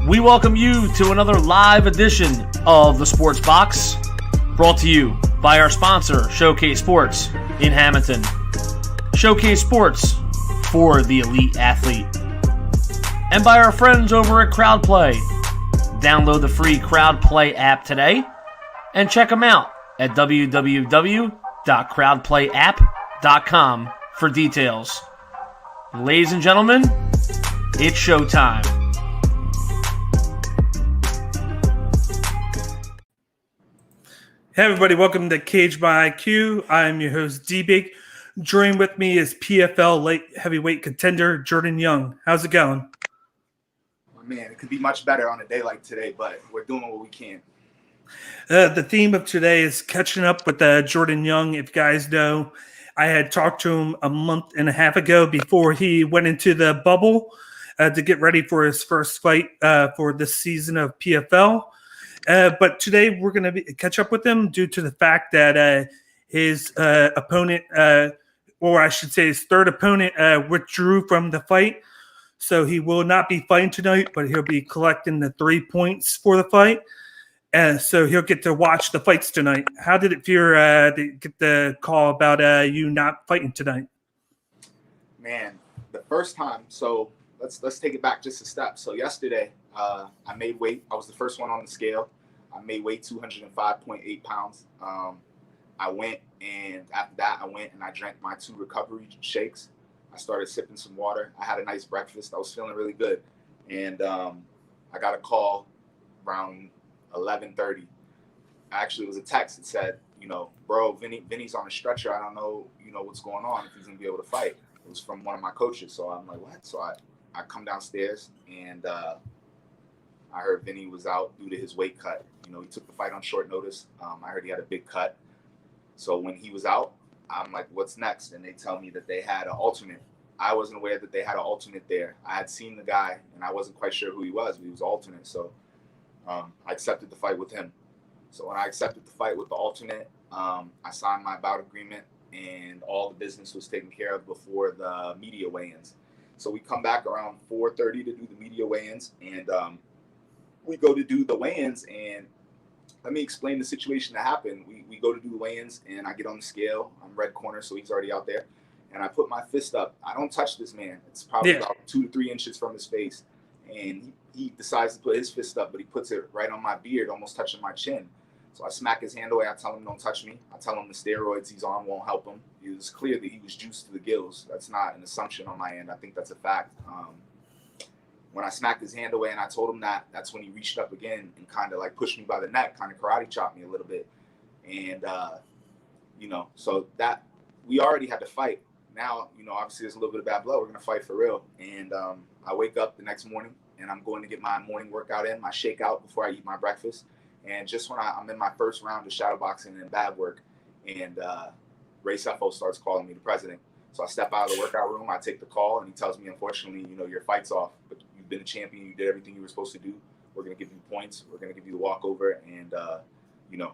We welcome you to another live edition of the Sports Box, brought to you by our sponsor, Showcase Sports in Hamilton. Showcase Sports for the elite athlete. And by our friends over at CrowdPlay. Download the free CrowdPlay app today and check them out at www.crowdplayapp.com for details. Ladies and gentlemen, it's showtime. Hey everybody, welcome to Cage by IQ. I'm your host D-Big. Joining with me is PFL light heavyweight contender Jordan Young. How's it going? Man, it could be much better on a day like today, but we're doing what we can. The theme of today is catching up with Jordan Young. If you guys know, I had talked to him a month and a half ago before he went into the bubble to get ready for his first fight for this season of PFL. But today we're going to catch up with him due to the fact that his opponent, or I should say his third opponent, withdrew from the fight. So he will not be fighting tonight, but he'll be collecting the 3 points for the fight. So he'll get to watch the fights tonight. How did it feel to get the call about you not fighting tonight? Man, the first time, so let's take it back just a step. So yesterday, I made weight. I was the first one on the scale. I made weight 205.8 pounds. I went, and after that, I drank my 2 recovery shakes. I started sipping some water. I had a nice breakfast. I was feeling really good. And I got a call around 11:30. Actually, it was a text that said, bro, Vinny's on a stretcher. I don't know, what's going on, if he's going to be able to fight. It was from one of my coaches. So I'm like, what? So I come downstairs, and I heard Vinny was out due to his weight cut. He took the fight on short notice. I heard he had a big cut. So when he was out, I'm like, what's next? And they tell me that they had an alternate. I wasn't aware that they had an alternate there. I had seen the guy, and I wasn't quite sure who he was, but he was alternate. So I accepted the fight with him. So when I accepted the fight with the alternate, I signed my bout agreement, and all the business was taken care of before the media weigh-ins. So we come back around 4:30 to do the media weigh-ins, and we go to do the weigh-ins, and let me explain the situation that happened. We go to do the weigh-ins, and I get on the scale. I'm red corner, so he's already out there. And I put my fist up. I don't touch this man. It's probably about 2 to 3 inches from his face. And he decides to put his fist up, but he puts it right on my beard, almost touching my chin. So I smack his hand away. I tell him, don't touch me. I tell him the steroids he's on won't help him. It was clear that he was juiced to the gills. That's not an assumption on my end. I think that's a fact. When I smacked his hand away and I told him that, that's when he reached up again and kind of like pushed me by the neck, kind of karate chopped me a little bit. And, so that we already had to fight. Now, obviously there's a little bit of bad blood. We're going to fight for real. And I wake up the next morning and I'm going to get my morning workout in, my shakeout before I eat my breakfast. And just when I'm in my first round of shadowboxing and bad work, and Ray Sefo starts calling me the president. So I step out of the workout room, I take the call, and he tells me, unfortunately, your fight's off, but you've been a champion, you did everything you were supposed to do. We're going to give you points, we're going to give you the walkover, and, you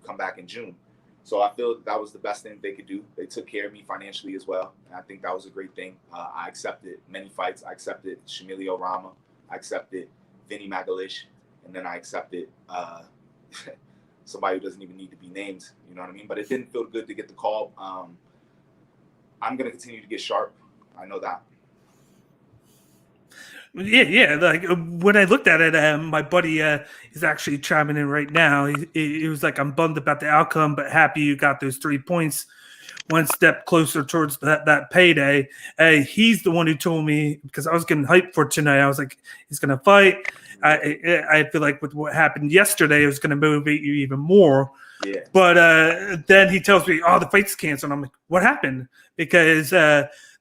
come back in June. So I feel that was the best thing they could do. They took care of me financially as well, and I think that was a great thing. I accepted many fights. I accepted Shamilio Rama. I accepted Vinny Magalish, and then I accepted somebody who doesn't even need to be named, you know what I mean? But it didn't feel good to get the call. I'm going to continue to get sharp. I know that. Yeah. Like when I looked at it, my buddy is actually chiming in right now. He was like, I'm bummed about the outcome, but happy you got those 3 points, one step closer towards that payday. He's the one who told me, because I was getting hyped for tonight. I was like, he's going to fight. I feel like with what happened yesterday, it was going to motivate you even more. Yeah. But then he tells me, the fight's canceled. I'm like, what happened? Because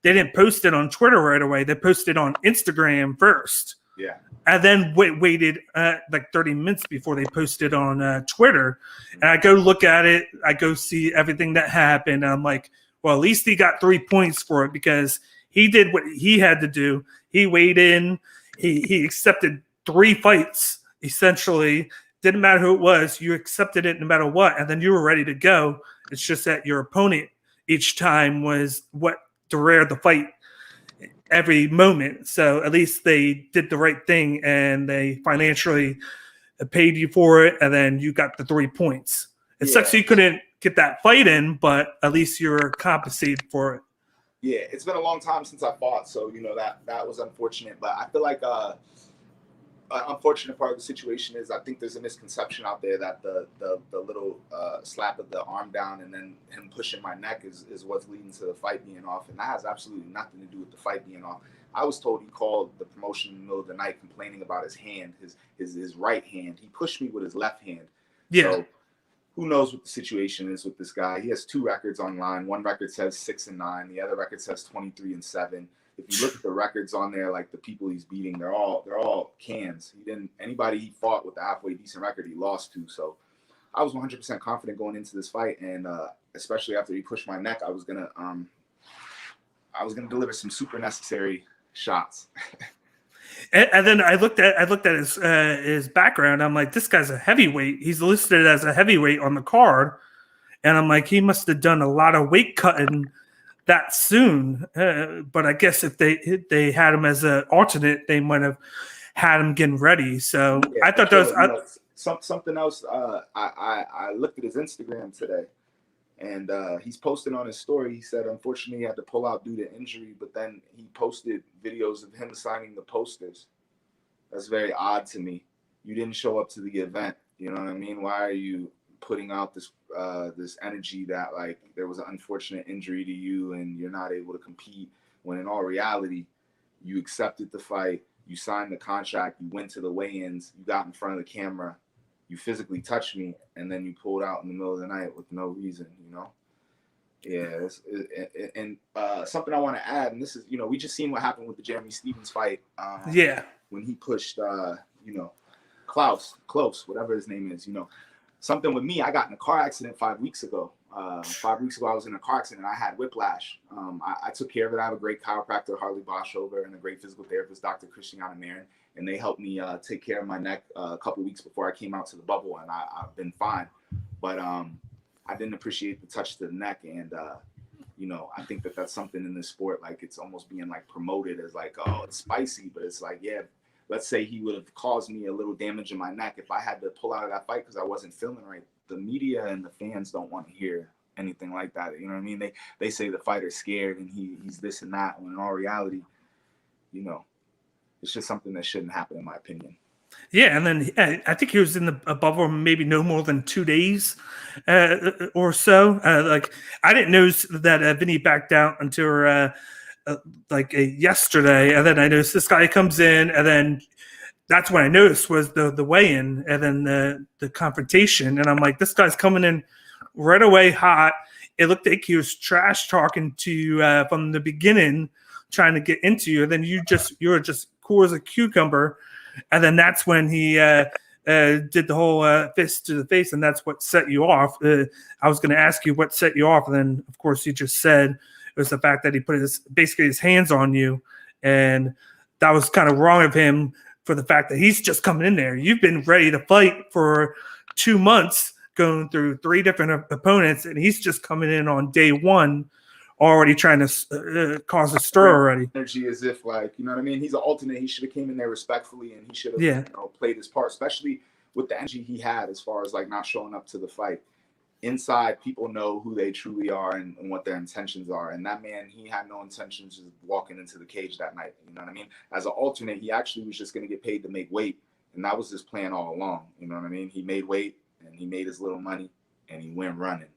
they didn't post it on Twitter right away. They posted on Instagram first. Yeah. And then waited like 30 minutes before they posted on Twitter. And I go look at it. I go see everything that happened. And I'm like, well, at least he got 3 points for it because he did what he had to do. He weighed in. He accepted 3 fights, essentially. Didn't matter who it was. You accepted it no matter what. And then you were ready to go. It's just that your opponent each time was what derailed the fight. every moment. So at least they did the right thing and they financially paid you for it, and then you got the 3 points. It sucks you couldn't get that fight in, but at least you're compensated for it. Yeah, it's been a long time since I fought, so that was unfortunate. But I feel like an unfortunate part of the situation is I think there's a misconception out there that the little slap of the arm down and then him pushing my neck is what's leading to the fight being off, and that has absolutely nothing to do with the fight being off. I was told he called the promotion in the middle of the night complaining about his hand, his right hand. He pushed me with his left hand. Yeah. So who knows what the situation is with this guy? He has 2 records online. One record says 6-9. The other record says 23-7. If you look at the records on there, like the people he's beating, they're all cans. Anybody he fought with a halfway decent record, he lost to. So I was 100% confident going into this fight, and especially after he pushed my neck, I was gonna deliver some super necessary shots. And then I looked at his background. I'm like, this guy's a heavyweight. He's listed as a heavyweight on the card, and I'm like, he must have done a lot of weight cutting that soon. But I guess if they had him as an alternate, they might have had him getting ready. So yeah, I thought that was something else. I looked at his Instagram today, and he's posted on his story. He said, unfortunately, he had to pull out due to injury, but then he posted videos of him signing the posters. That's very odd to me. You didn't show up to the event. You know what I mean? Why are you putting out this energy that like there was an unfortunate injury to you and you're not able to compete, when in all reality, you accepted the fight, you signed the contract, you went to the weigh-ins, you got in front of the camera, you physically touched me, and then you pulled out in the middle of the night with no reason, Yeah, and something I want to add, and this is, we just seen what happened with the Jeremy Stevens fight. When he pushed, Close, whatever his name is, Something with me, I got in a car accident 5 weeks ago. 5 weeks ago, I was in a car accident. I had whiplash. I took care of it. I have a great chiropractor, Harley Boschover, and a great physical therapist, Dr. Christiana Marin. And they helped me take care of my neck a couple of weeks before I came out to the bubble, and I've been fine. But I didn't appreciate the touch to the neck, and I think that that's something in this sport, like it's almost being like promoted as like, oh, it's spicy, but it's like, yeah, let's say he would have caused me a little damage in my neck. If I had to pull out of that fight because I wasn't feeling right, the media and the fans don't want to hear anything like that. You know what I mean? They say the fighter's scared and he's this and that, when in all reality, it's just something that shouldn't happen, in my opinion. Yeah, and then I think he was in the bubble maybe no more than 2 days or so. Like I didn't notice that Vinny backed out until yesterday, and then I noticed this guy comes in, and then that's when I noticed was the weigh-in, and then the confrontation, and I'm like, this guy's coming in right away hot. It looked like he was trash talking to you from the beginning, trying to get into you, and then you were just cool as a cucumber. And then that's when he did the whole fist to the face, and that's what set you off. I was going to ask you what set you off, and then, of course, you just said it was the fact that he put basically his hands on you, and that was kind of wrong of him for the fact that he's just coming in there. You've been ready to fight for 2 months, going through 3 different opponents, and he's just coming in on day one, already trying to cause a stir already. Energy as if, like, you know what I mean? He's an alternate. He should have came in there respectfully, and he should have played his part, especially with the energy he had as far as like not showing up to the fight. Inside, people know who they truly are and what their intentions are. And that man, he had no intentions of walking into the cage that night. You know what I mean? As an alternate, he actually was just going to get paid to make weight. And that was his plan all along. You know what I mean? He made weight, and he made his little money, and he went running.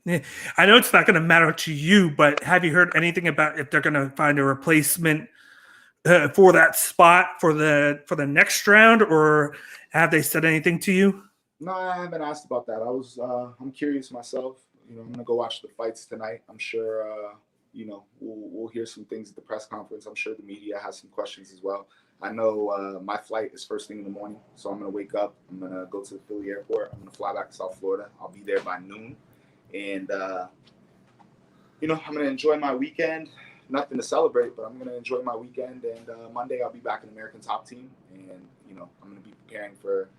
Yeah, I know it's not going to matter to you, but have you heard anything about if they're going to find a replacement for that spot for the next round, or have they said anything to you? No, I haven't asked about that. I'm curious myself. I'm going to go watch the fights tonight. I'm sure, we'll hear some things at the press conference. I'm sure the media has some questions as well. I know my flight is first thing in the morning, so I'm going to wake up. I'm going to go to the Philly airport. I'm going to fly back to South Florida. I'll be there by noon. And, I'm going to enjoy my weekend. Nothing to celebrate, but I'm going to enjoy my weekend. And Monday, I'll be back in American Top Team. And, I'm going to be preparing for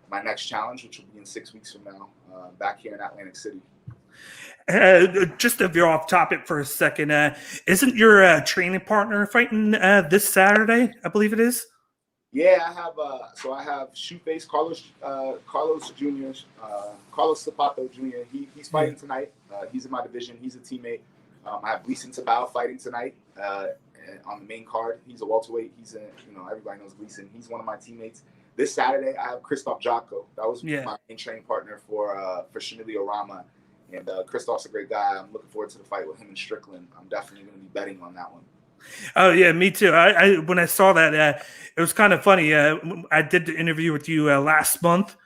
my next challenge, which will be in 6 weeks from now, back here in Atlantic City. Just to veer off topic for a second, isn't your training partner fighting this Saturday? I believe it is. Yeah, I have Shoeface Carlos Jr. Carlos Zapato Jr. He's fighting tonight. He's in my division. He's a teammate. I have Gleason Tabao fighting tonight on the main card. He's a welterweight. Everybody knows Gleason. He's one of my teammates. This Saturday, I have Christoph Jocko. That was my main training partner for Shanilio Rama. And Christoph's a great guy. I'm looking forward to the fight with him and Strickland. I'm definitely going to be betting on that one. Oh yeah, me too. I when I saw that, it was kind of funny. I did the interview with you last month,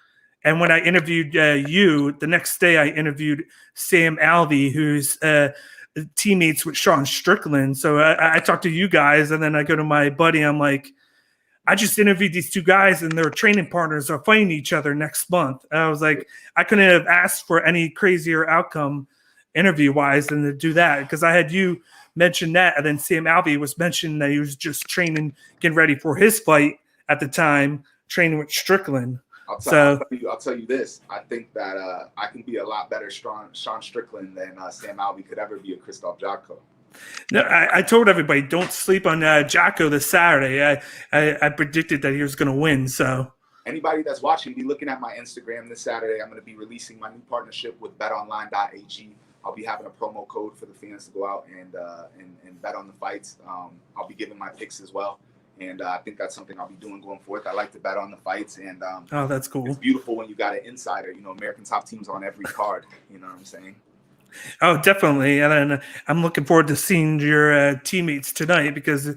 and when I interviewed you, the next day I interviewed Sam Alvey, who's teammates with Sean Strickland. So I talked to you guys, and then I go to my buddy. I'm like, I just interviewed these two guys, and their training partners are fighting each other next month. And I was like, I couldn't have asked for any crazier outcome interview-wise than to do that, because I had you mention that, and then Sam Alvey was mentioning that he was just training, getting ready for his fight at the time, training with Strickland. I'll tell you this. I think that I can be a lot better Sean Strickland than Sam Alvey could ever be a Christoph Jocko. No, I told everybody, don't sleep on Jocko this Saturday. I predicted that he was going to win. So anybody that's watching, be looking at my Instagram this Saturday. I'm going to be releasing my new partnership with BetOnline.ag. I'll be having a promo code for the fans to go out and bet on the fights. I'll be giving my picks as well, and I think that's something I'll be doing going forth. I like to bet on the fights, and oh, that's cool. It's beautiful when you got an insider. American top teams on every card. You know what I'm saying? Oh, definitely. And then I'm looking forward to seeing your teammates tonight, because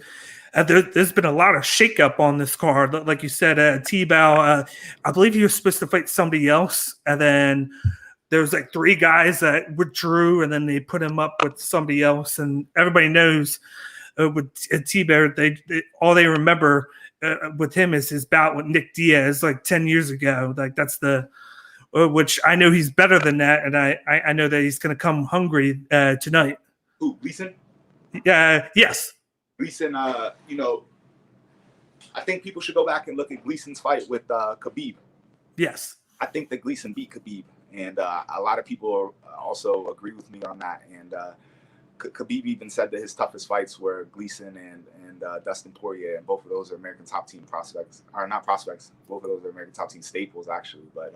there's been a lot of shakeup on this card. Like you said, T-Bow, I believe he was supposed to fight somebody else, and then there was like three guys that withdrew, and then they put him up with somebody else. And everybody knows with T-Bear, all they remember with him is his bout with Nick Diaz like 10 years ago. Like that's which I know he's better than that, and I know that he's going to come hungry tonight. Who, Gleason? Yes. Gleason, I think people should go back and look at Gleason's fight with Khabib. Yes. I think that Gleason beat Khabib, and a lot of people also agree with me on that. And Khabib even said that his toughest fights were Gleason and Dustin Poirier, and both of those are American top team prospects. Or not prospects, both of those are American top team staples, actually. But,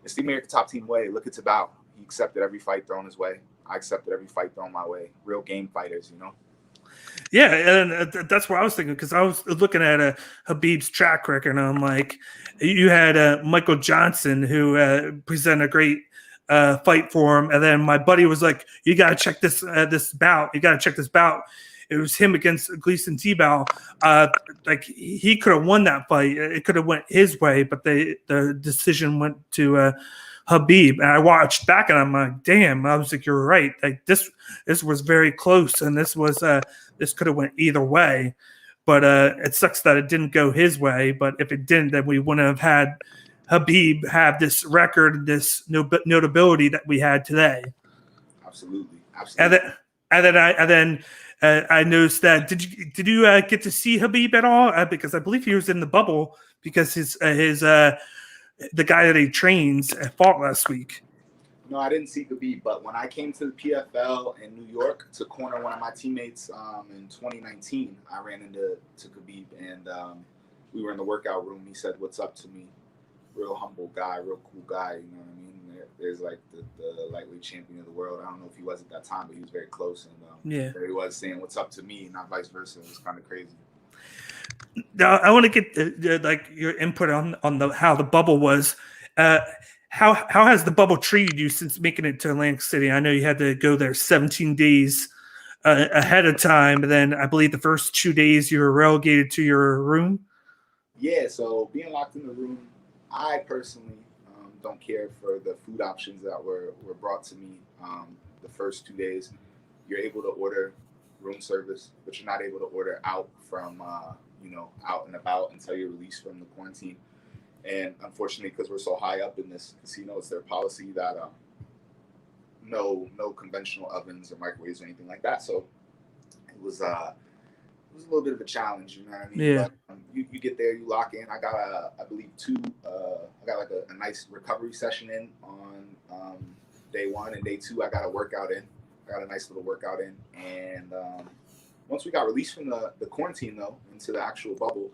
it's the American top team way. Look at Tabao. He accepted every fight thrown his way. I accepted every fight thrown my way. Real game fighters, Yeah, and that's what I was thinking, because I was looking at Habib's track record, and I'm like, you had Michael Johnson, who presented a great fight for him, and then my buddy was like, you got to check this bout. You got to check this bout. It was him against Gleason T-Bow. Like he could have won that fight. It could have went his way, but the decision went to Habib. And I watched back, and I'm like, damn. I was like, you're right. Like this was very close, and this could have went either way. But it sucks that it didn't go his way. But if it didn't, then we wouldn't have had Habib have this record, this notability that we had today. Absolutely. And then I noticed that. Did you get to see Habib at all? Because I believe he was in the bubble, because his the guy that he trains fought last week. No, I didn't see Khabib, but when I came to the PFL in New York to corner one of my teammates in 2019, I ran into Khabib, and we were in the workout room. He said, "What's up?" to me. Real humble guy, real cool guy. You know what I mean? There's like the lightweight champion of the world. I don't know if he was at that time, but he was very close. And there he was saying, "What's up?" to me, not vice versa. It was kind of crazy. Now, I want to get like your input on how the bubble was. How has the bubble treated you since making it to Atlantic City? I know you had to go there 17 days ahead of time, and then I believe the first 2 days you were relegated to your room. Yeah, so being locked in the room, I personally don't care for the food options that were brought to me the first 2 days. You're able to order room service, but you're not able to order out from out and about until you're released from the quarantine. And unfortunately, because we're so high up in this casino, it's their policy that no conventional ovens or microwaves or anything like that. So it was a little bit of a challenge, you know what I mean? Yeah. But, you get there, you lock in. I got I believe I got like a nice recovery session in on day 1 and day 2, I got a workout in. I got a nice little workout in. And once we got released from the quarantine, though, into the actual bubble,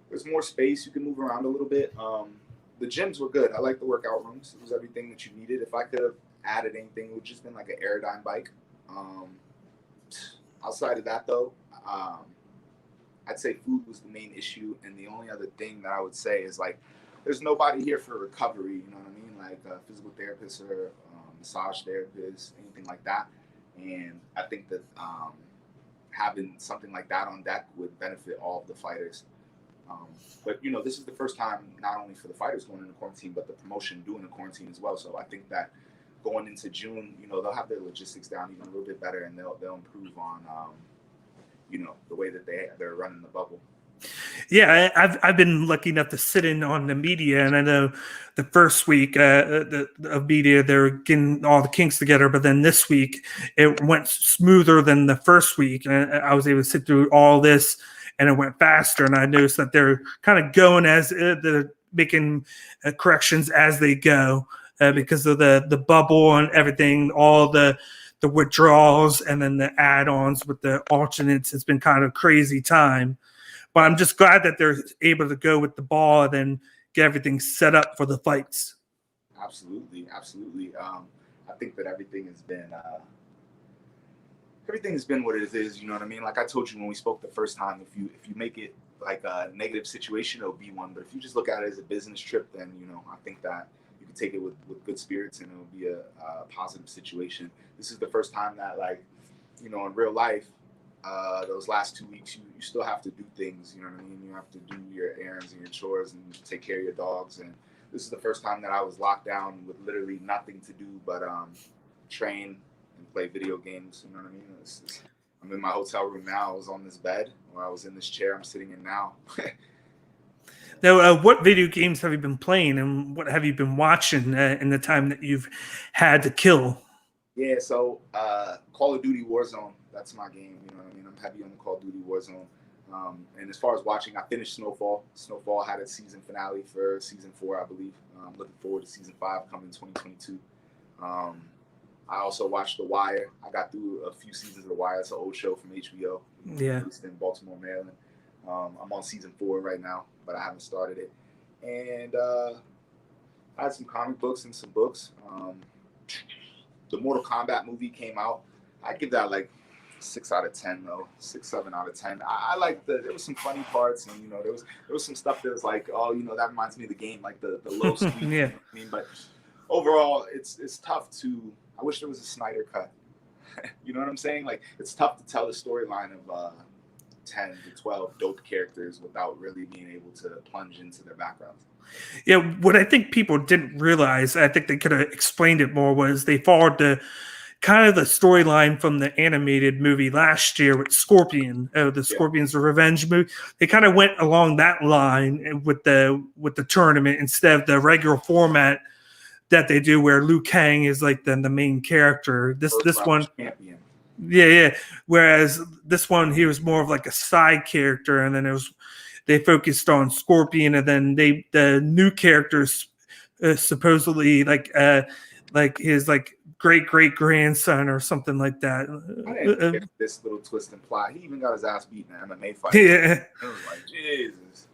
there's more space. You can move around a little bit. The gyms were good. I like the workout rooms. It was everything that you needed. If I could have added anything, it would just been like an Aerodyne bike. Outside of that, though, I'd say food was the main issue. And the only other thing that I would say is, like, there's nobody here for recovery, you know what I mean? Like a physical therapist or massage therapist, anything like that. And I think that having something like that on deck would benefit all of the fighters. But, you know, this is the first time not only for the fighters going into quarantine, but the promotion doing the quarantine as well. So I think that going into June, you know, they'll have their logistics down even a little bit better, and they'll improve on, you know, the way that they're running the bubble. Yeah, I've been lucky enough to sit in on the media, and I know the first week of media they're getting all the kinks together, but then this week it went smoother than the first week, and I was able to sit through all this, and it went faster. And I noticed that they're kind of going as they're making corrections as they go because of the bubble and everything, all the withdrawals, and then the add-ons with the alternates. It's been kind of crazy time. But I'm just glad that they're able to go with the ball and then get everything set up for the fights. Absolutely. I think that everything has been what it is. You know what I mean? Like I told you when we spoke the first time, if you make it like a negative situation, it'll be one. But if you just look at it as a business trip, then, you know, I think that you can take it with good spirits, and it'll be a positive situation. This is the first time that, like, you know, in real life, those last 2 weeks, you still have to do things, you know what I mean? You have to do your errands and your chores and take care of your dogs. And this is the first time that I was locked down with literally nothing to do but train and play video games, you know what I mean? I'm in my hotel room now. I was on this bed, or I was in this chair I'm sitting in now. Now, what video games have you been playing, and what have you been watching in the time that you've had to kill? Yeah, so Call of Duty Warzone, that's my game, you know what I mean? I'm heavy on the Call of Duty Warzone. And as far as watching, I finished Snowfall. Snowfall had its season finale for season 4, I believe. I'm looking forward to season 5 coming in 2022. I also watched The Wire. I got through a few seasons of The Wire. It's an old show from HBO. Yeah. Based in Baltimore, Maryland. I'm on season 4 right now, but I haven't started it. And I had some comic books and some books. The Mortal Kombat movie came out. I'd give that like 6 out of 10 though, 6, 7 out of 10. I like there was some funny parts, and, you know, there was some stuff that was like, oh, you know, that reminds me of the game, like the low speed. Yeah. You know what I mean? But overall, it's tough to. I wish there was a Snyder cut. You know what I'm saying? Like, it's tough to tell the storyline of 10 to 12 dope characters without really being able to plunge into their backgrounds. Yeah, what I think people didn't realize, I think they could have explained it more, was they followed the kind of the storyline from the animated movie last year with Scorpion, the Scorpion's Revenge movie. They kind of went along that line with the tournament instead of the regular format that they do, where Liu Kang is like the main character. This one, champion. Yeah. Whereas this one, he was more of like a side character, and then they focused on Scorpion, and then the new characters supposedly like his like great grandson or something like that. I didn't get this little twist and plot. He even got his ass beaten in an MMA fight. Yeah. I was like, Jesus.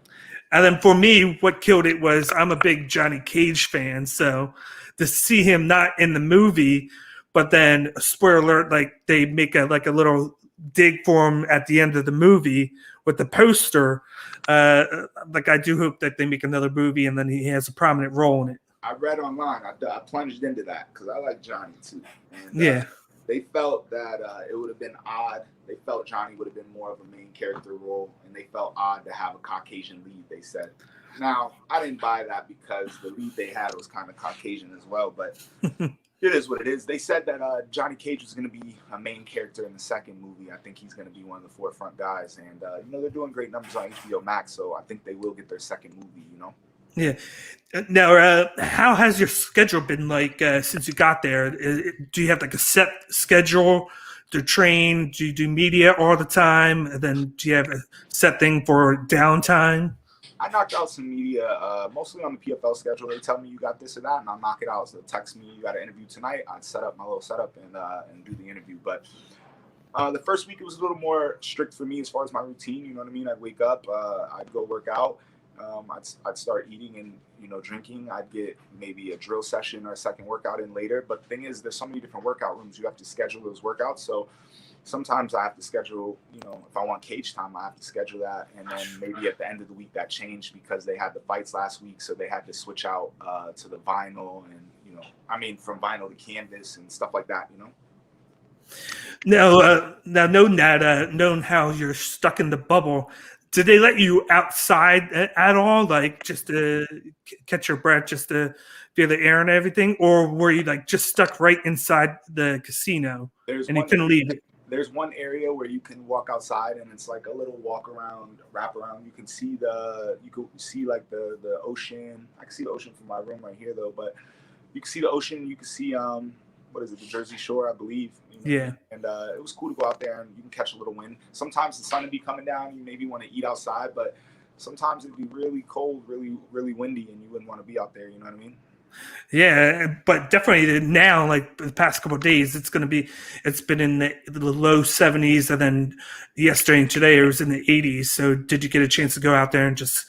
And then for me, what killed it was I'm a big Johnny Cage fan, so to see him not in the movie, but then spoiler alert, like they make a little dig for him at the end of the movie with the poster. Like I do hope that they make another movie and then he has a prominent role in it. I read online. I plunged into that because I like Johnny too. And, yeah. They felt that it would have been odd. They felt Johnny would have been more of a main character role, and they felt odd to have a Caucasian lead, they said. Now, I didn't buy that because the lead they had was kind of Caucasian as well, but it is what it is. They said that Johnny Cage was going to be a main character in the second movie. I think he's going to be one of the forefront guys, and, you know, they're doing great numbers on HBO Max, so I think they will get their second movie, you know? Yeah. Now, how has your schedule been like since you got there? Do you have like a set schedule to train? Do you do media all the time? And then do you have a set thing for downtime? I knocked out some media, mostly on the PFL schedule. They tell me you got this or that, and I'll knock it out. So they text me, you got an interview tonight. I'd set up my little setup and do the interview. But the first week, it was a little more strict for me as far as my routine. You know what I mean? I'd wake up, I'd go work out. I'd start eating and, drinking. I'd get maybe a drill session or a second workout in later. But the thing is, there's so many different workout rooms. You have to schedule those workouts. So sometimes I have to schedule, if I want cage time, I have to schedule that. And then maybe at the end of the week that changed because they had the fights last week. So they had to switch out to the vinyl and, from vinyl to canvas and stuff like that, Now, knowing how you're stuck in the bubble, did they let you outside at all, like just to catch your breath, just to feel the air and everything? Or were you like just stuck right inside the casino you couldn't leave it? There's one area where you can walk outside and it's like a little walk around, wrap around. You can see like the ocean. I can see the ocean from my room right here though, but you can see the ocean. You can see, what is it? The Jersey Shore, I believe. Yeah. And it was cool to go out there and you can catch a little wind. Sometimes the sun would be coming down. You maybe want to eat outside, but sometimes it'd be really cold, really, really windy, and you wouldn't want to be out there. You know what I mean? Yeah, but definitely now, like the past couple of days, it's been in the low 70s, and then yesterday and today it was in the 80s. So did you get a chance to go out there and just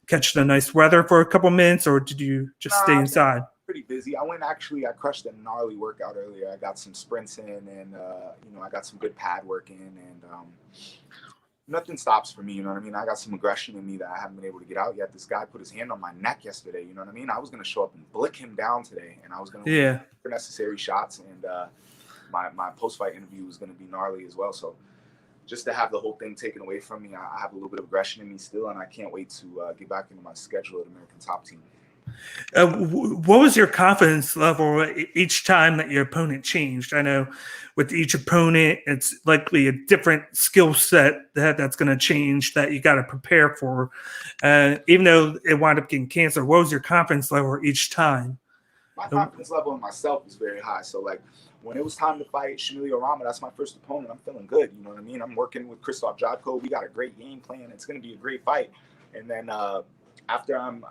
catch the nice weather for a couple of minutes, or did you just stay inside? Pretty busy. I crushed a gnarly workout earlier. I got some sprints in and, I got some good pad work in and nothing stops for me. You know what I mean? I got some aggression in me that I haven't been able to get out yet. This guy put his hand on my neck yesterday. You know what I mean? I was going to show up and blick him down today and I was going to make necessary shots. And my post-fight interview was going to be gnarly as well. So just to have the whole thing taken away from me, I have a little bit of aggression in me still. And I can't wait to get back into my schedule at American Top Team. What was your confidence level each time that your opponent changed? I know with each opponent, it's likely a different skill set that's going to change that you got to prepare for. Even though it wound up getting canceled, what was your confidence level each time? My confidence level in myself is very high. So, like, when it was time to fight Shamil Rama, that's my first opponent. I'm feeling good. You know what I mean? I'm working with Krzysztof Jotko. We got a great game plan. It's going to be a great fight. And then after I'm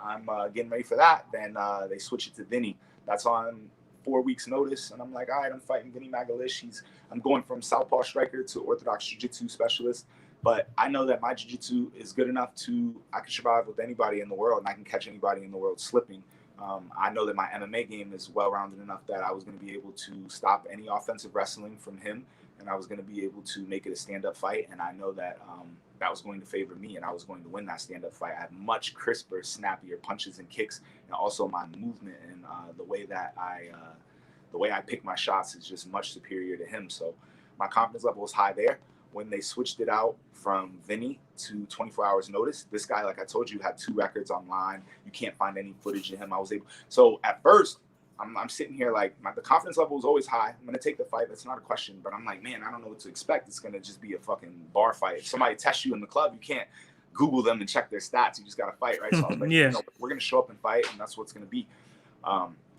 getting ready for that, then they switch it to Vinny. That's on 4 weeks' notice, and I'm like, all right, I'm fighting Vinny Magalish. I'm going from southpaw striker to orthodox jiu-jitsu specialist, but I know that my jiu-jitsu is good enough I can survive with anybody in the world, and I can catch anybody in the world slipping. I know that my MMA game is well-rounded enough that I was going to be able to stop any offensive wrestling from him, and I was going to be able to make it a stand-up fight, and I know that that was going to favor me, and I was going to win that stand-up fight. I have much crisper, snappier punches and kicks, and also my movement and the way I pick my shots is just much superior to him. So my confidence level was high there. When they switched it out from Vinny to 24 hours notice, this guy, like I told you, had 2 records online. You can't find any footage of him. So at first, I'm sitting here like the confidence level was always high. I'm going to take the fight. That's not a question. But I'm like, man, I don't know what to expect. It's going to just be a fucking bar fight. If somebody tests you in the club, you can't Google them and check their stats. You just got to fight, right? So I was like, we're going to show up and fight, and that's what's going to be.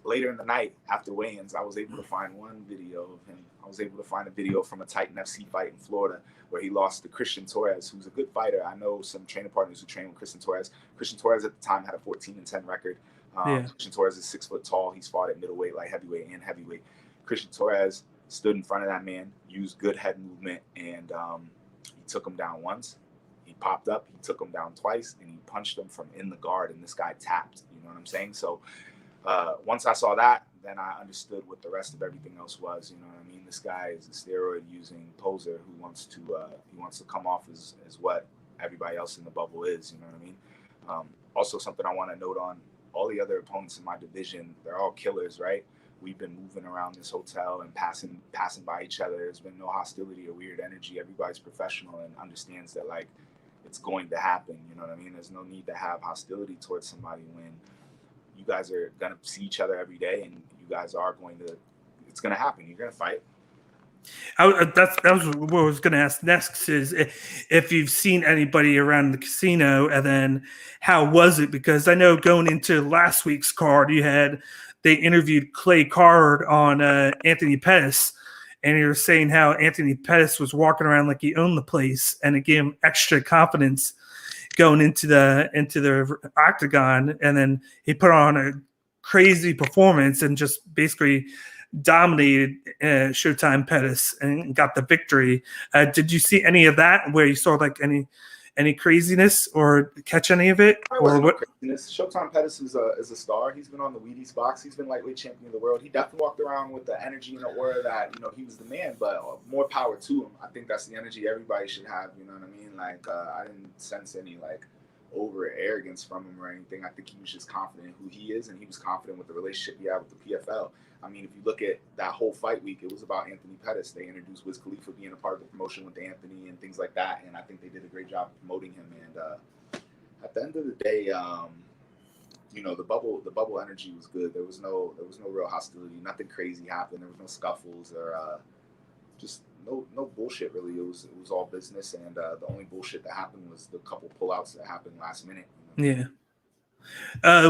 Later in the night, after weigh-ins, I was able to find one video of him. I was able to find a video from a Titan FC fight in Florida where he lost to Christian Torres, who's a good fighter. I know some training partners who train with Christian Torres. Christian Torres at the time had a 14-10 record. Christian Torres is 6 foot tall. He's fought at middleweight, light heavyweight, and heavyweight. Christian Torres stood in front of that man, used good head movement, and he took him down once. He popped up, he took him down twice, and he punched him from in the guard, and this guy tapped. You know what I'm saying? So once I saw that, then I understood what the rest of everything else was. You know what I mean? This guy is a steroid-using poser who wants to come off as what everybody else in the bubble is. You know what I mean? Also, something I want to note on, all the other opponents in my division, they're all killers, right? We've been moving around this hotel and passing by each other. There's been no hostility or weird energy. Everybody's professional and understands that, like, it's going to happen. You know what I mean? There's no need to have hostility towards somebody when you guys are going to see each other every day, and you guys are it's going to happen. You're going to fight. That was what I was going to ask next, is if you've seen anybody around the casino, and then how was it? Because I know going into last week's card, they interviewed Clay Card on Anthony Pettis, and you were saying how Anthony Pettis was walking around like he owned the place, and it gave him extra confidence going into the octagon, and then he put on a crazy performance and just basically dominated Showtime Pettis and got the victory. Did you see any of that where you saw like any craziness or catch any of it? Or what? Craziness. Showtime Pettis is a star. He's been on the Wheaties box. He's been lightweight champion of the world. He definitely walked around with the energy and the aura that, he was the man, but more power to him. I think that's the energy everybody should have, you know what I mean? Like, I didn't sense any, like, over arrogance from him or anything. I think he was just confident in who he is, and he was confident with the relationship he had with the PFL. I mean, if you look at that whole fight week, it was about Anthony Pettis. They introduced Wiz Khalifa being a part of the promotion with Anthony and things like that, and I think they did a great job promoting him. And at the end of the day, the bubble energy was good. There was no real hostility. Nothing crazy happened. There was no scuffles or just no bullshit really. It was all business, and the only bullshit that happened was the couple pullouts that happened last minute. Yeah.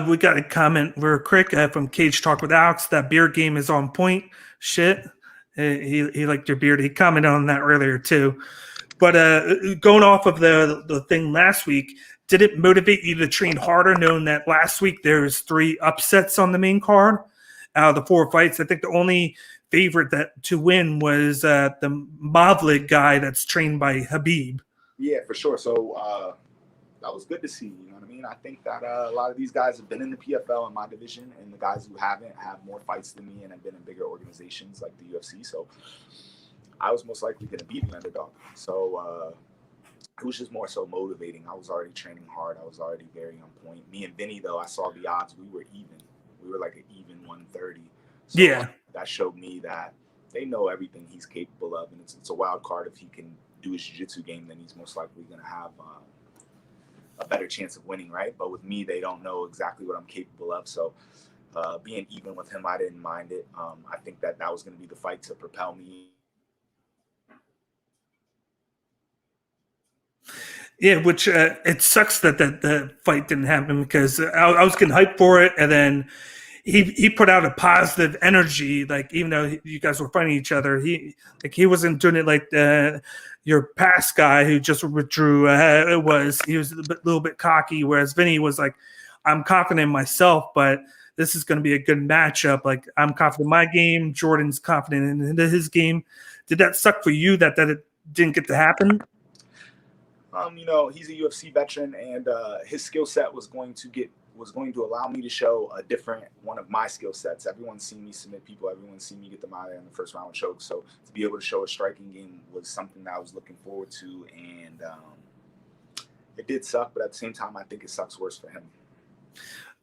We got a comment real quick from Cage Talk with Alex. That beard game is on point. Shit. He liked your beard. He commented on that earlier too. But going off of the thing last week, did it motivate you to train harder, knowing that last week there was 3 upsets on the main card out of the 4 fights? I think the only favorite to win was the Mavlik guy that's trained by Habib. Yeah, for sure. So that was good to see. You know what I mean? I think that a lot of these guys have been in the PFL in my division, and the guys who haven't have more fights than me and have been in bigger organizations like the UFC. So I was most likely going to beat an underdog. So it was just more so motivating. I was already training hard. I was already very on point. Me and Vinny, though, I saw the odds. We were even. We were like an even 130. So yeah. That showed me that they know everything he's capable of, and it's a wild card. If he can do his jiu-jitsu game, then he's most likely going to have a better chance of winning, right? But with me, they don't know exactly what I'm capable of. So being even with him, I didn't mind it. I think that was going to be the fight to propel me. Yeah, which it sucks that the fight didn't happen, because I was getting hyped for it, and then he put out a positive energy. Like, even though you guys were fighting each other, he wasn't doing it like your past guy who just withdrew. He was a little bit cocky, whereas Vinny was like, I'm confident in myself, but this is going to be a good matchup. Like, I'm confident in my game. Jordan's confident in his game. Did that suck for you that it didn't get to happen? He's a UFC veteran, and his skill set was going to allow me to show a different one of my skill sets. Everyone's seen me submit people. Everyone's seen me get them out of there in the first round with choke. So to be able to show a striking game was something that I was looking forward to, and it did suck, but at the same time, I think it sucks worse for him.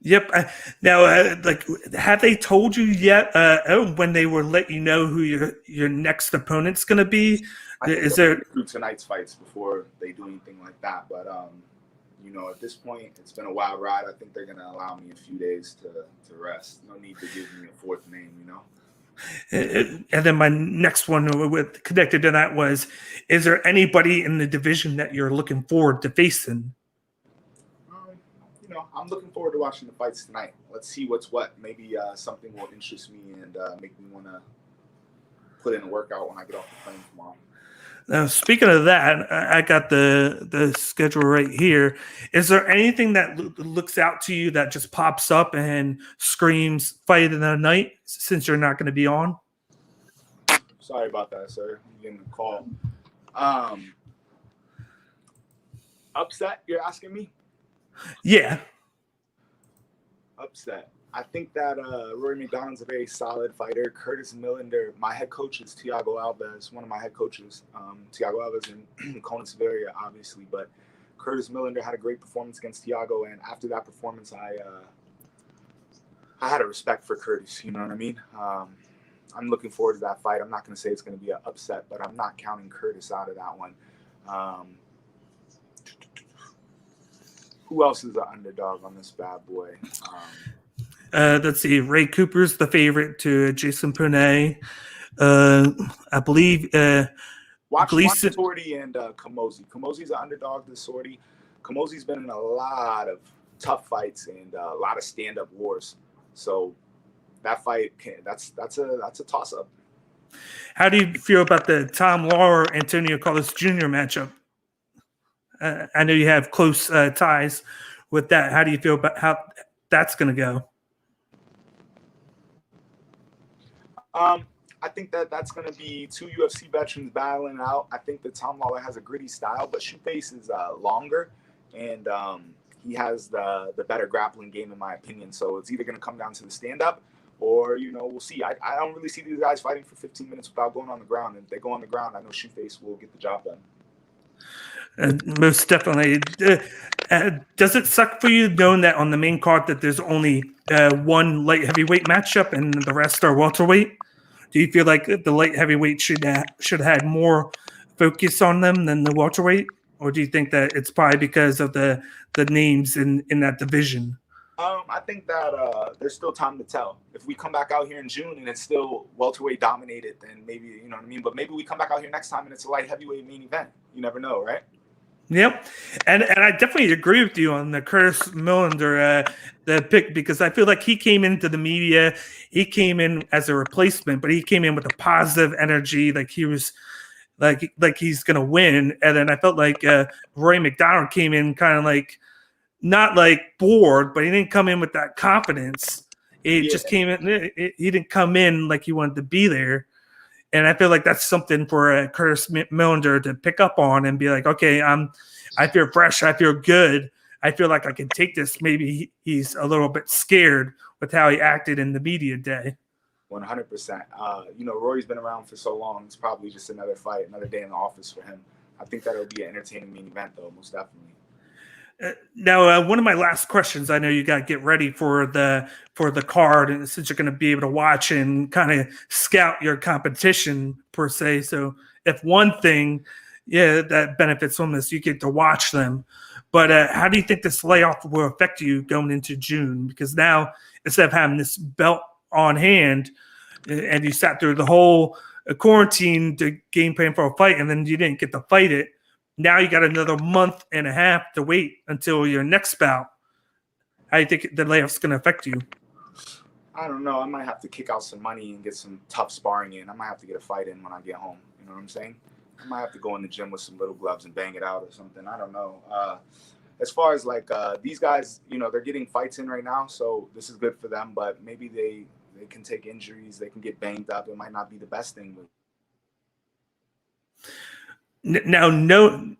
Yep. Now, have they told you yet when they will let you know who your next opponent's going to be? Is there through tonight's fights before they do anything like that? But at this point, it's been a wild ride. I think they're going to allow me a few days to rest. No need to give me a 4th name. And then my next one connected to that was: is there anybody in the division that you're looking forward to facing? I'm looking forward to watching the fights tonight. Let's see what's what. Maybe something will interest me and make me want to put in a workout when I get off the plane tomorrow. Now, speaking of that, I got the schedule right here. Is there anything that looks out to you that just pops up and screams fight of the night, since you're not going to be on? Sorry about that, sir. I'm getting a call. Upset, you're asking me? Yeah. Upset. I think that Rory McDonald's a very solid fighter. Curtis Millender, my head coach is Thiago Alves, one of my head coaches. Thiago Alves and Conan Severia, obviously, but Curtis Millender had a great performance against Thiago, and after that performance, I had a respect for Curtis. You know what I mean? I'm looking forward to that fight. I'm not going to say it's going to be an upset, but I'm not counting Curtis out of that one. Who else is the underdog on this bad boy? Let's see. Ray Cooper's the favorite to Jason Pune. I believe watch Sortie and Kamosi. Kamosi's an underdog to Sortie. Kamosi's been in a lot of tough fights and a lot of stand-up wars. So that fight, that's a toss-up. How do you feel about the Tom Lawler Antonio Carlos Jr. matchup? I know you have close ties with that. How do you feel about how that's going to go? I think that's going to be two UFC veterans battling out. I think that Tom Lawler has a gritty style, but Shoeface is longer, and he has the better grappling game, in my opinion. So it's either going to come down to the stand-up, or, we'll see. I don't really see these guys fighting for 15 minutes without going on the ground. And if they go on the ground, I know Shoeface will get the job done. Most definitely. Does it suck for you knowing that on the main card that there's only one light heavyweight matchup and the rest are welterweight? Do you feel like the light heavyweight should have had more focus on them than the welterweight, or do you think that it's probably because of the names in that division? I think that there's still time to tell. If we come back out here in June and it's still welterweight dominated, then maybe, you know what I mean? But maybe we come back out here next time and it's a light heavyweight main event. You never know, right? Yep. And I definitely agree with you on the Curtis Millender the pick, because I feel like he came into the media, he came in as a replacement, but he came in with a positive energy, like he was like he's going to win. And then I felt like Roy McDonald came in kind of like, not like bored, but he didn't come in with that confidence. It just came in. He didn't come in like he wanted to be there. And I feel like that's something for Curtis Millender to pick up on and be like, okay, I feel fresh. I feel good. I feel like I can take this. Maybe he's a little bit scared with how he acted in the media day. 100%. Rory's been around for so long. It's probably just another fight, another day in the office for him. I think that'll be an entertaining main event, though, most definitely. Now, one of my last questions, I know you got to get ready for the card, and since you're going to be able to watch and kind of scout your competition per se. So if one thing, that benefits from this, you get to watch them. But how do you think this layoff will affect you going into June? Because now, instead of having this belt on hand, and you sat through the whole quarantine to game plan for a fight, and then you didn't get to fight it, now you got another month and a half to wait until your next bout. How do you think the layoff's going to affect you? I don't know. I might have to kick out some money and get some tough sparring in. I might have to get a fight in when I get home. You know what I'm saying? I might have to go in the gym with some little gloves and bang it out or something. I don't know. As far as these guys, they're getting fights in right now, so this is good for them. But maybe they can take injuries. They can get banged up. It might not be the best thing. Now, knowing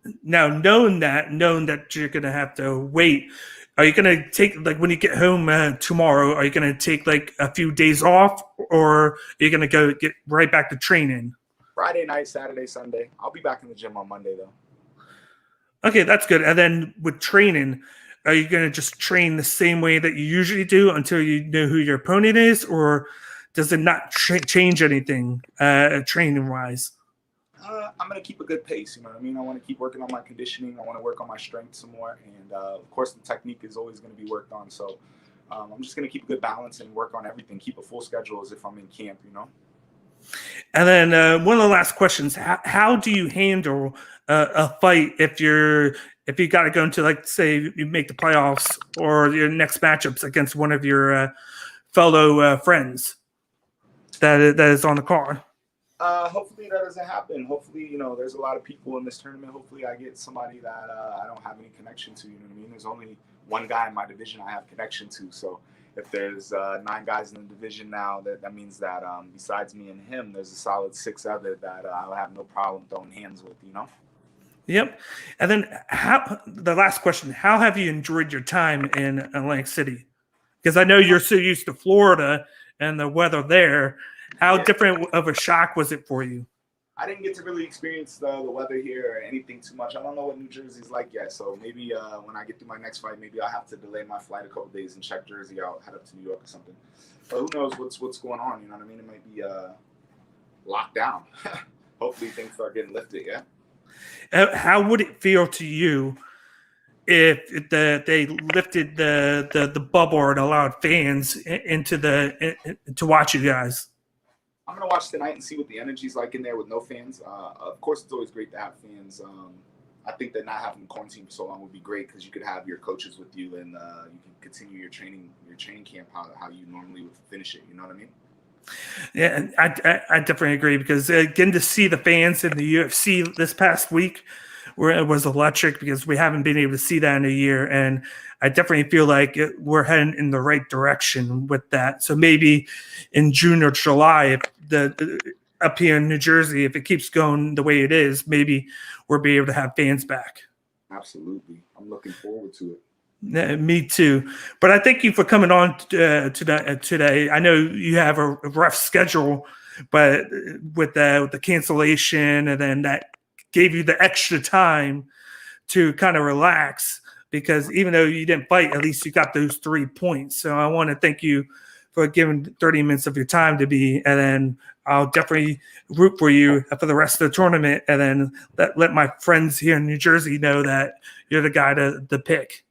that you're going to have to wait, are you going to take, when you get home tomorrow, are you going to take a few days off, or are you going to go get right back to training? Friday night, Saturday, Sunday. I'll be back in the gym on Monday, though. Okay, that's good. And then with training, are you going to just train the same way that you usually do until you know who your opponent is, or does it not change anything training-wise? I'm going to keep a good pace, you know what I mean? I want to keep working on my conditioning. I want to work on my strength some more. And, of course, the technique is always going to be worked on. So I'm just going to keep a good balance and work on everything, keep a full schedule as if I'm in camp, And then one of the last questions, how do you handle a fight if you got to go into, say, you make the playoffs or your next matchups against one of your fellow friends that is on the card? Hopefully that doesn't happen. Hopefully, there's a lot of people in this tournament. Hopefully I get somebody that I don't have any connection to, you know what I mean? There's only one guy in my division I have connection to. So if there's 9 guys in the division now, that means that besides me and him, there's a solid 6 other that I'll have no problem throwing hands with, Yep. And then the last question, how have you enjoyed your time in Atlantic City? Because I know you're so used to Florida and the weather there. How different of a shock was it for you? I didn't get to really experience the weather here or anything too much. I don't know what New Jersey's like yet. So maybe when I get through my next fight, maybe I'll have to delay my flight a couple days and check Jersey out, head up to New York or something. But who knows what's going on? You know what I mean? It might be locked down. Hopefully things start getting lifted, yeah? How would it feel to you if they lifted the bubble and allowed fans to watch you guys? I'm going to watch tonight and see what the energy's like in there with no fans. Of course, it's always great to have fans. I think that not having quarantine for so long would be great because you could have your coaches with you and you can continue your training camp how you normally would finish it. You know what I mean? Yeah, I definitely agree because getting to see the fans in the UFC this past week was electric because we haven't been able to see that in a year. And I definitely feel like we're heading in the right direction with that. So maybe in June or July, if up here in New Jersey, if it keeps going the way it is, maybe we'll be able to have fans back. Absolutely. I'm looking forward to it. Me too. But I thank you for coming on today. I know you have a rough schedule, but with the cancellation, and then that gave you the extra time to kind of relax, because even though you didn't fight, at least you got those 3 points. So I want to thank you for giving 30 minutes of your time to be, and then I'll definitely root for you for the rest of the tournament, and then let my friends here in New Jersey know that you're the guy to pick.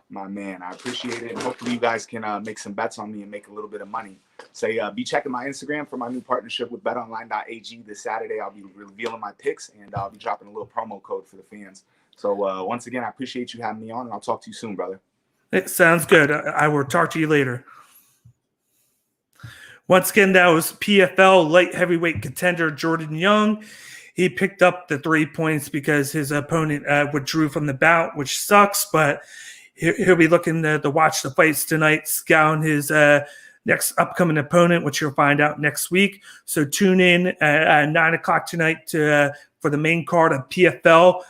My man, I appreciate it. And hopefully you guys can make some bets on me and make a little bit of money. So be checking my Instagram for my new partnership with betonline.ag this Saturday. I'll be revealing my picks, and I'll be dropping a little promo code for the fans. So once again, I appreciate you having me on, and I'll talk to you soon, brother. It sounds good. I will talk to you later. Once again, that was PFL light heavyweight contender Jordan Young. He picked up the 3 points because his opponent withdrew from the bout, which sucks, but he'll be looking to watch the fights tonight, scouting his next upcoming opponent, which you'll find out next week. So tune in at 9 o'clock tonight for the main card of PFL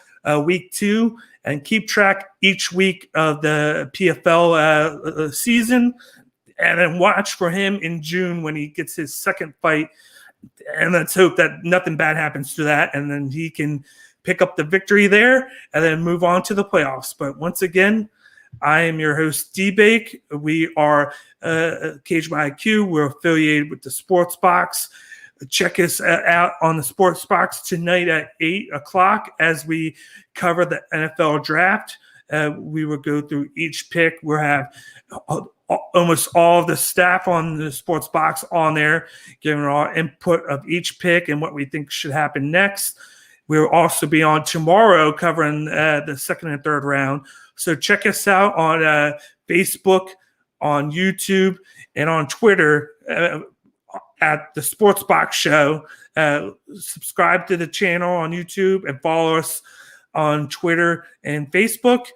Week 2, and keep track each week of the PFL season, and then watch for him in June when he gets his second fight. And let's hope that nothing bad happens to that, and then he can pick up the victory there and then move on to the playoffs. But once again, I am your host, D-Bake. We are Cage by IQ. We're affiliated with the Sports Box. Check us out on the Sports Box tonight at 8 o'clock as we cover the NFL draft. We will go through each pick. We'll have almost all of the staff on the Sports Box on there, giving our input of each pick and what we think should happen next. We'll also be on tomorrow covering the second and third round. So check us out on Facebook, on YouTube, and on Twitter at the Sports Box Show. Subscribe to the channel on YouTube and follow us on Twitter and Facebook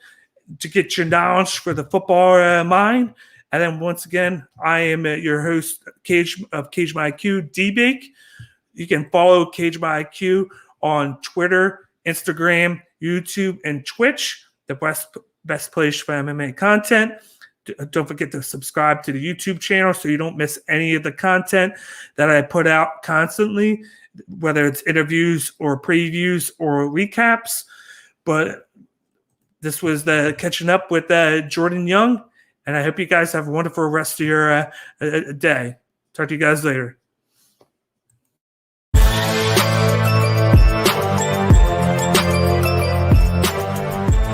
to get your knowledge for the football mind. And then once again, I am your host, Cage by IQ, D-Bake. You can follow Cage by IQ on Twitter, Instagram, YouTube, and Twitch, the best place for MMA content. Don't forget to subscribe to the YouTube channel so you don't miss any of the content that I put out constantly, whether it's interviews or previews or recaps. But this was the catching up with Jordan Young, and I hope you guys have a wonderful rest of your day. Talk to you guys later.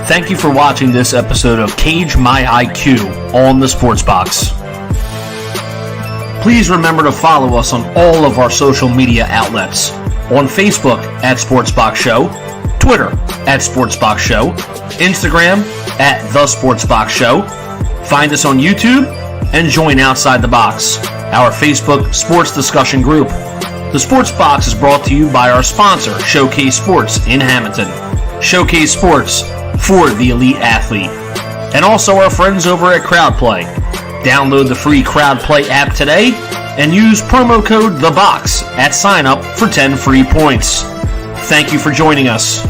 Thank you for watching this episode of Cage My IQ on the Sports Box. Please remember to follow us on all of our social media outlets. On Facebook at Sportsbox Show, Twitter at Sportsbox Show, Instagram at The Sportsbox Show. Find us on YouTube and join Outside the Box, our Facebook sports discussion group. The Sports Box is brought to you by our sponsor, Showcase Sports in Hamilton. Showcase Sports for the elite athlete. And also our friends over at CrowdPlay. Download the free CrowdPlay app today and use promo code THEBOX at sign up for 10 free points. Thank you for joining us.